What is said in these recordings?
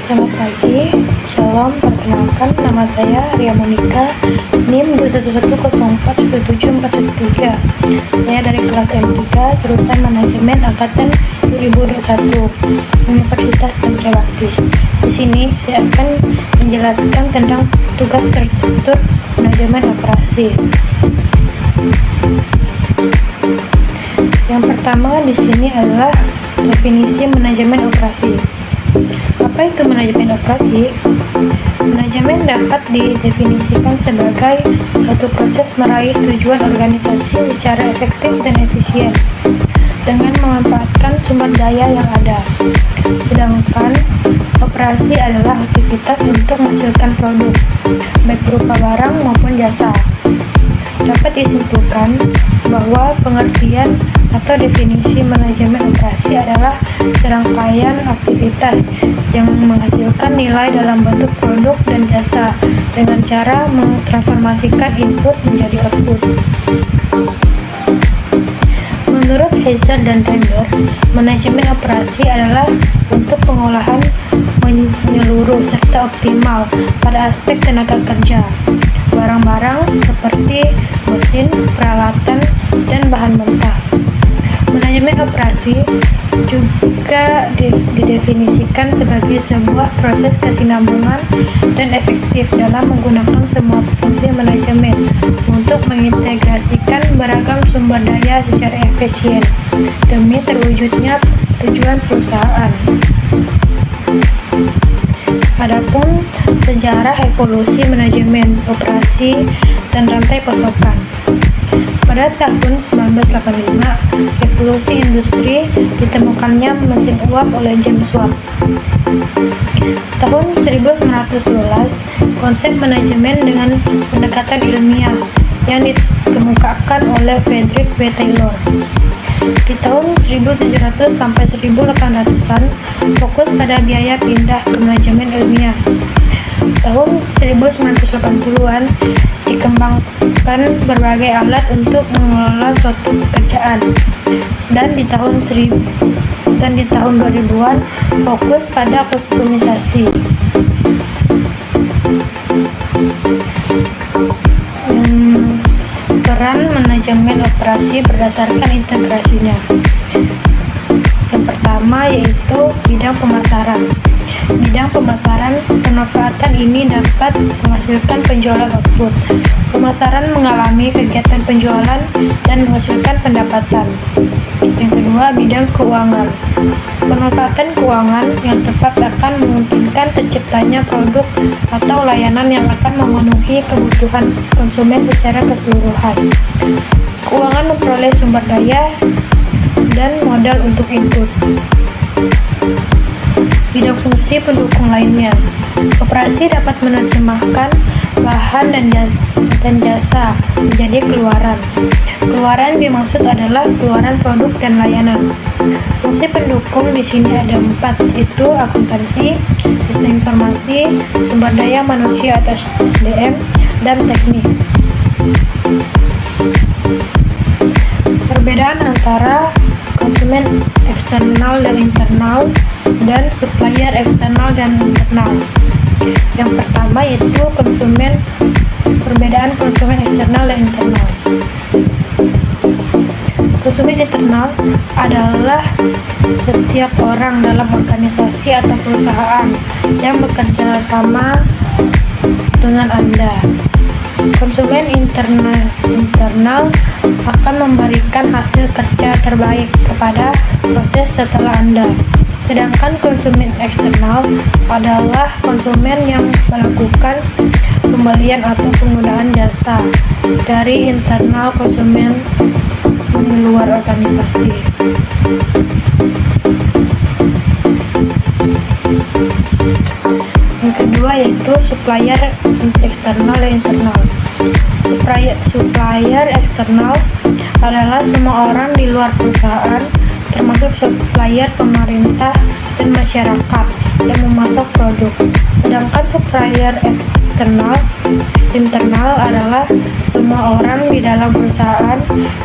Selamat pagi, Shalom, perkenalkan nama saya Ria Monika, NIM 21104174113. Saya dari kelas M3, jurusan Manajemen Angkatan 2021, Universitas Pancawati. Di sini saya akan menjelaskan tentang tugas terstruktur manajemen operasi. Yang pertama di sini adalah definisi manajemen operasi. Apa itu manajemen operasi? Manajemen dapat didefinisikan sebagai suatu proses meraih tujuan organisasi secara efektif dan efisien dengan memanfaatkan sumber daya yang ada. Sedangkan operasi adalah aktivitas untuk menghasilkan produk, baik berupa barang maupun jasa. Dapat disimpulkan bahwa pengertian atau definisi manajemen operasi adalah serangkaian aktivitas yang menghasilkan nilai dalam bentuk produk dan jasa dengan cara mentransformasikan input menjadi output. Menurut Heiser dan Tender, manajemen operasi adalah untuk pengolahan menyeluruh serta optimal pada aspek tenaga kerja, barang-barang seperti mesin, peralatan, dan bahan mentah. Manajemen operasi juga didefinisikan sebagai sebuah proses kesinambungan dan efektif dalam menggunakan semua fungsi manajemen untuk mengintegrasikan beragam sumber daya secara efisien demi terwujudnya tujuan perusahaan. Adapun sejarah evolusi manajemen operasi dan rantai pasokan. Pada tahun 1985, evolusi industri ditemukannya mesin uap oleh James Watt. Tahun 1911, konsep manajemen dengan pendekatan ilmiah yang dikemukakan oleh Frederick W. Taylor. Di tahun 1700 sampai 1800-an, fokus pada biaya pindah ke manajemen ilmiah. Tahun 1980-an, dikembangkan berbagai alat untuk mengelola suatu pekerjaan. Dan di tahun 2000-an, fokus pada kustomisasi. Peran manajemen operasi berdasarkan integrasinya. Yang pertama yaitu bidang pemasaran. Bidang pemasaran, pemanfaatan ini dapat menghasilkan penjualan output. Pemasaran mengalami kegiatan penjualan dan menghasilkan pendapatan. Yang kedua, bidang keuangan. Pemanfaatan keuangan yang tepat akan memungkinkan terciptanya produk atau layanan yang akan memenuhi kebutuhan konsumen secara keseluruhan. Keuangan memperoleh sumber daya dan modal untuk input. Bidang fungsi pendukung lainnya. Operasi dapat menerjemahkan bahan dan jasa menjadi keluaran. Keluaran dimaksud adalah keluaran produk dan layanan. Fungsi pendukung di sini ada 4, yaitu akuntansi, sistem informasi, sumber daya manusia atau SDM, dan teknik. Perbedaan antara konsumen eksternal dan internal dan supplier eksternal dan internal. Yang pertama yaitu perbedaan konsumen eksternal dan internal. Konsumen internal adalah setiap orang dalam organisasi atau perusahaan yang bekerja sama dengan Anda. Konsumen internal akan memberikan hasil kerja terbaik kepada proses setelah Anda. Sedangkan konsumen eksternal adalah konsumen yang melakukan pembelian atau penggunaan jasa dari internal konsumen di luar organisasi. Yang kedua yaitu supplier eksternal dan internal. Supplier eksternal adalah semua orang di luar perusahaan, termasuk supplier pemerintah dan masyarakat yang memasok produk. Sedangkan supplier internal adalah semua orang di dalam perusahaan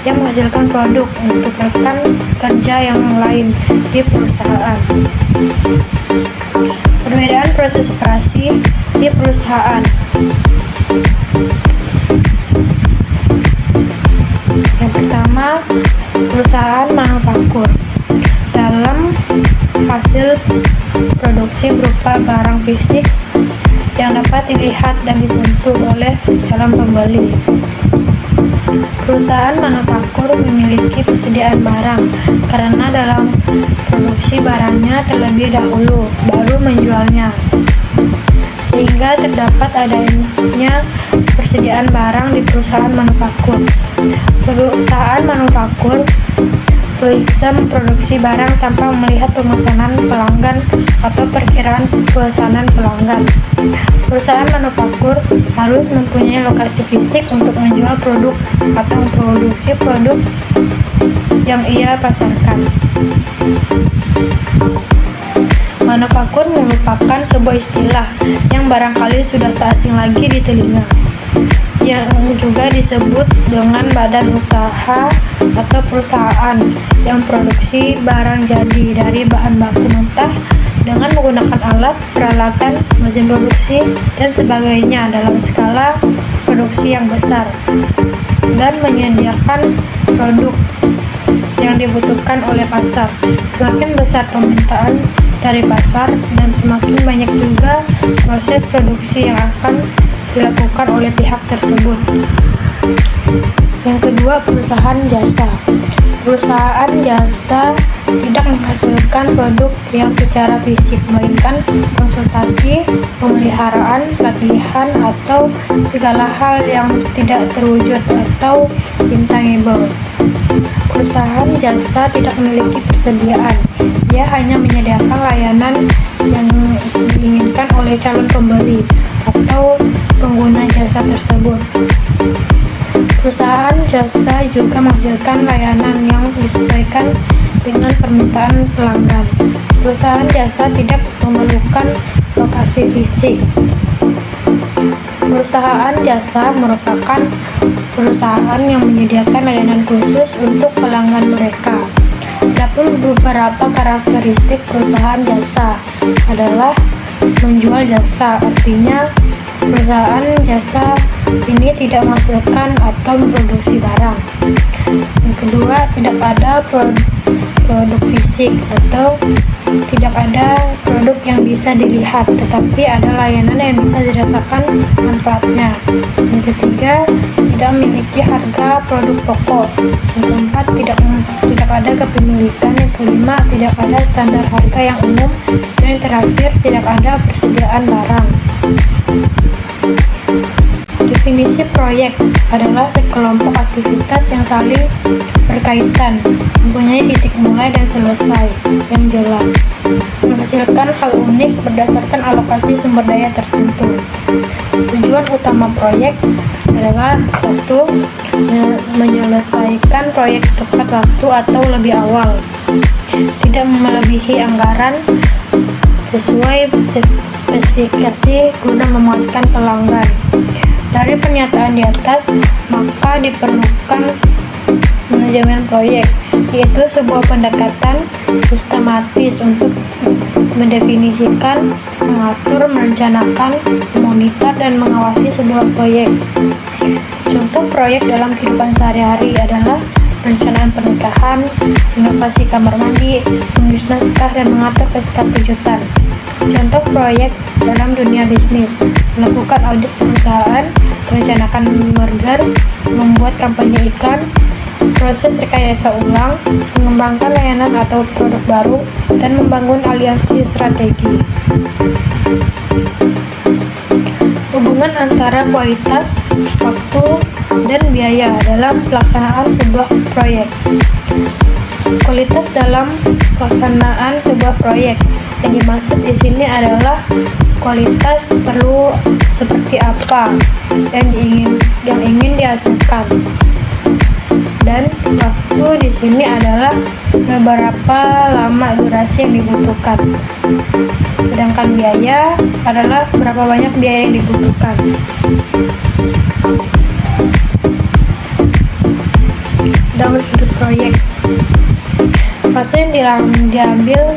yang menghasilkan produk untuk rekan kerja yang lain di perusahaan. Perbedaan proses operasi di perusahaan. Yang pertama, perusahaan manufaktur. Dalam hasil produksi berupa barang fisik yang dapat dilihat dan disentuh oleh calon pembeli. Perusahaan manufaktur memiliki persediaan barang karena dalam produksi barangnya terlebih dahulu baru menjualnya, sehingga terdapat adanya persediaan barang di perusahaan manufaktur. Perusahaan manufaktur bisa memproduksi barang tanpa melihat pemesanan pelanggan atau perkiraan pesanan pelanggan. Perusahaan manufaktur harus mempunyai lokasi fisik untuk menjual produk atau memproduksi produk yang ia pasarkan. Manufaktur merupakan sebuah istilah yang barangkali sudah tak asing lagi di telinga, yang juga disebut dengan badan usaha atau perusahaan yang produksi barang jadi dari bahan baku mentah dengan menggunakan alat, peralatan, mesin produksi, dan sebagainya dalam skala produksi yang besar, dan menyediakan produk yang dibutuhkan oleh pasar. Semakin besar permintaan dari pasar dan semakin banyak juga proses produksi yang akan dilakukan oleh pihak tersebut. Yang kedua, perusahaan jasa. Perusahaan jasa tidak menghasilkan produk yang secara fisik, melainkan konsultasi, pemeliharaan, pelatihan, atau segala hal yang tidak terwujud atau intangible. Perusahaan jasa tidak memiliki persediaan, dia hanya menyediakan layanan yang diinginkan oleh calon pembeli atau pengguna jasa tersebut. Perusahaan jasa juga menghasilkan layanan yang disesuaikan dengan permintaan pelanggan. Perusahaan jasa tidak memerlukan lokasi fisik. Perusahaan jasa merupakan perusahaan yang menyediakan layanan khusus untuk pelanggan mereka. Adapun beberapa karakteristik perusahaan jasa adalah menjual jasa, artinya perusahaan jasa ini tidak menghasilkan atau memproduksi barang. Yang kedua, tidak ada produk fisik atau tidak ada produk yang bisa dilihat, tetapi ada layanan yang bisa dirasakan manfaatnya. Yang ketiga, tidak memiliki harga produk pokok. Yang keempat, tidak ada kepemilikan. Yang kelima, tidak ada standar harga yang umum. Dan yang terakhir, tidak ada persediaan barang. Definisi proyek adalah sekelompok aktivitas yang saling berkaitan, mempunyai titik mulai dan selesai yang jelas, menghasilkan hal unik berdasarkan alokasi sumber daya tertentu. Tujuan utama proyek adalah 1. Menyelesaikan proyek tepat waktu atau lebih awal, tidak melebihi anggaran, sesuai spesifikasi guna memuaskan pelanggan. Dari pernyataan di atas, maka diperlukan manajemen proyek, yaitu sebuah pendekatan sistematis untuk mendefinisikan, mengatur, merencanakan, memonitor, dan mengawasi sebuah proyek. Contoh proyek dalam kehidupan sehari-hari adalah perencanaan pernikahan, inovasi kamar mandi, menulis naskah, dan mengatur pesta kejutan. Contoh proyek dalam dunia bisnis: melakukan audit perusahaan, merencanakan merger, membuat kampanye iklan, proses rekayasa ulang, mengembangkan layanan atau produk baru, dan membangun aliansi strategi. Hubungan antara kualitas, waktu, dan biaya dalam pelaksanaan sebuah proyek. Kualitas dalam pelaksanaan sebuah proyek yang dimaksud di sini adalah kualitas perlu seperti apa yang ingin dihasilkan, dan waktu di sini adalah beberapa lama durasi yang dibutuhkan. Sedangkan biaya adalah berapa banyak biaya yang dibutuhkan. Dalam sudut proyek, Fase yang diambil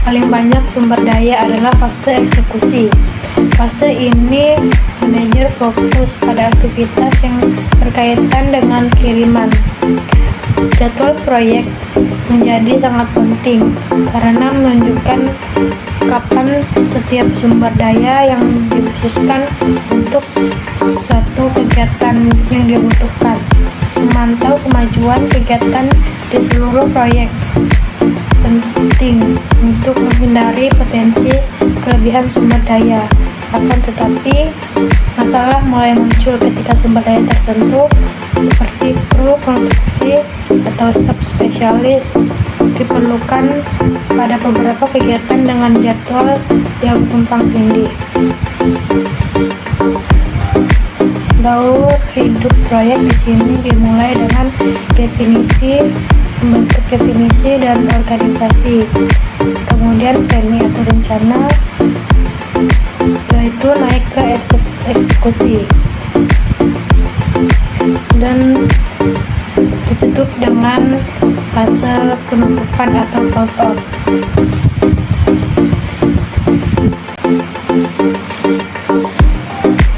paling banyak sumber daya adalah fase eksekusi. Fase ini manajer fokus pada aktivitas yang berkaitan dengan kiriman. Jadwal proyek menjadi sangat penting karena menunjukkan kapan setiap sumber daya yang dikhususkan untuk suatu kegiatan yang dibutuhkan. Memantau kemajuan kegiatan di seluruh proyek penting untuk menghindari potensi kelebihan sumber daya. Akan tetapi, masalah mulai muncul ketika sumber daya tertentu seperti kru konstruksi atau staf spesialis diperlukan pada beberapa kegiatan dengan jadwal yang tumpang tindih. Daur hidup proyek di sini dimulai dengan membentuk definisi dan organisasi, kemudian planning atau rencana, setelah itu naik ke eksekusi, dan ditutup dengan fase penutupan atau close out.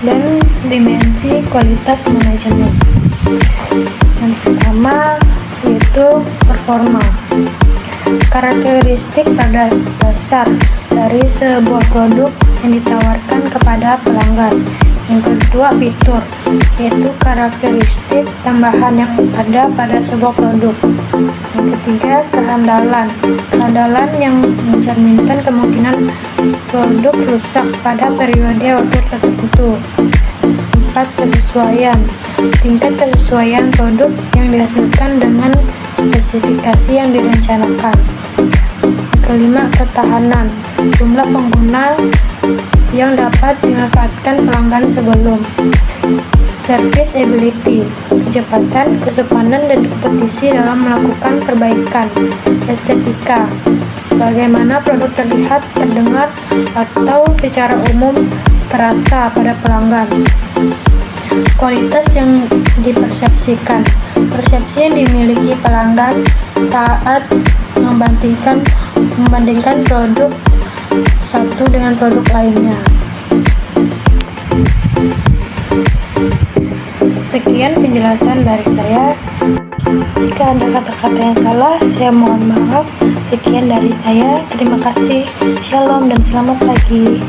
Dan dimensi kualitas manajemen. Yang pertama yaitu performa. Karakteristik pada dasar dari sebuah produk yang ditawarkan kepada pelanggan. Yang kedua, fitur, yaitu karakteristik tambahan yang ada pada sebuah produk. Yang ketiga, kehandalan. Kehandalan yang mencerminkan kemungkinan produk rusak pada periode waktu tertentu. 4. Kesesuaian. Tingkat kesesuaian produk yang dihasilkan dengan spesifikasi yang direncanakan. Kelima, ketahanan. Jumlah pengguna yang dapat dimanfaatkan pelanggan sebelum. Service ability, kecepatan, kesopanan, dan kompetisi dalam melakukan perbaikan. Estetika, bagaimana produk terlihat, terdengar, atau secara umum terasa pada pelanggan. Kualitas yang dipersepsikan, persepsi yang dimiliki pelanggan saat membandingkan produk satu dengan produk lainnya. Sekian penjelasan dari saya. Jika ada kata-kata yang salah, saya mohon maaf. Sekian dari saya. Terima kasih. Shalom dan selamat pagi.